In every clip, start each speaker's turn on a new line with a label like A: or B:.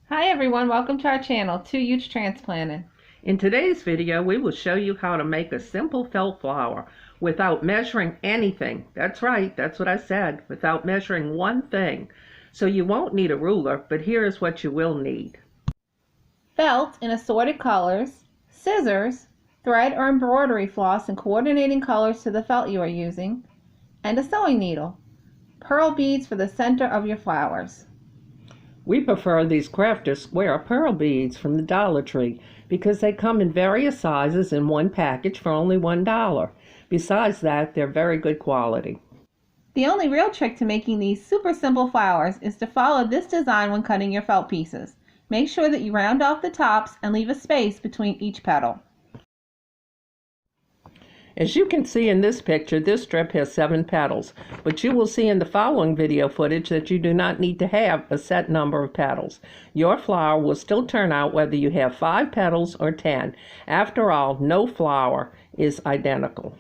A: Hi everyone, welcome to our channel, 2 Huge Transplanted.
B: In today's video, we will show you how to make a simple felt flower without measuring anything. That's right, that's what I said, without measuring one thing. So you won't need a ruler, but here is what you will need.
A: Felt in assorted colors, scissors, thread or embroidery floss in coordinating colors to the felt you are using, and a sewing needle. Pearl beads for the center of your flowers.
B: We prefer these crafter square pearl beads from the Dollar Tree because they come in various sizes in one package for only $1. Besides that, they're very good quality.
A: The only real trick to making these super simple flowers is to follow this design when cutting your felt pieces. Make sure that you round off the tops and leave a space between each petal.
B: As you can see in this picture, this strip has 7 petals, but you will see in the following video footage that you do not need to have a set number of petals. Your flower will still turn out whether you have 5 petals or 10. After all, no flower is identical.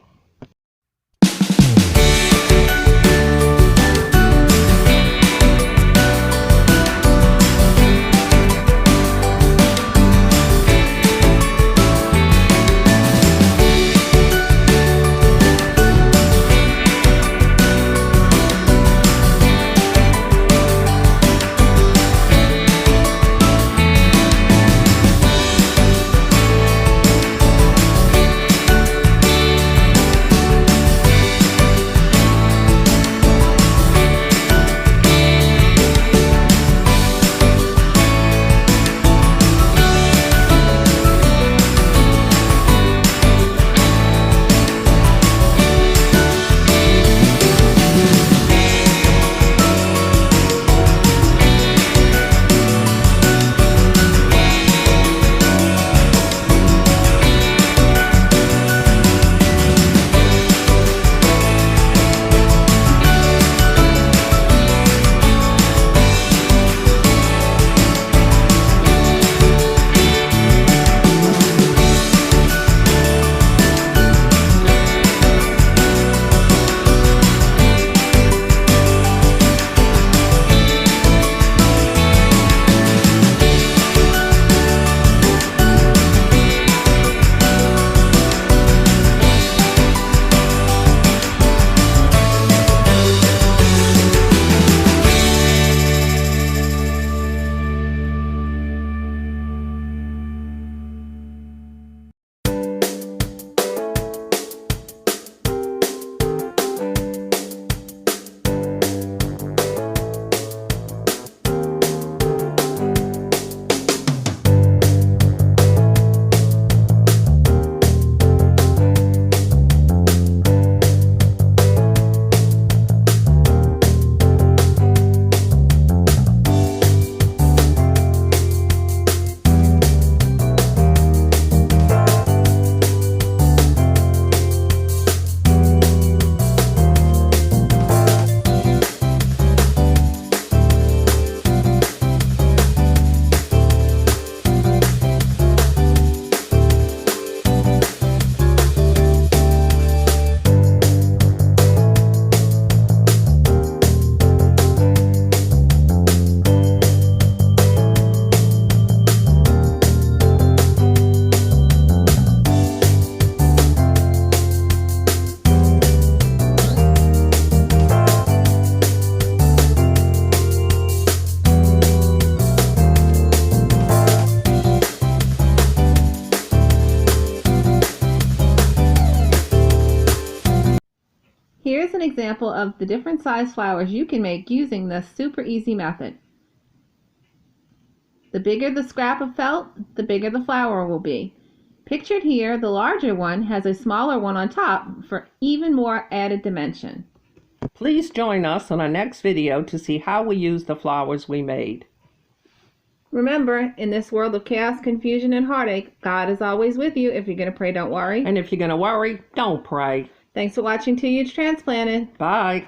A: Here's an example of the different size flowers you can make using this super easy method. The bigger the scrap of felt, the bigger the flower will be. Pictured here, the larger one has a smaller one on top for even more added dimension.
B: Please join us on our next video to see how we use the flowers we made.
A: Remember, in this world of chaos, confusion, and heartache, God is always with you. If you're going to pray, don't worry.
B: And if you're going to worry, don't pray.
A: Thanks for watching 2 Huge Transplanted.
B: Bye.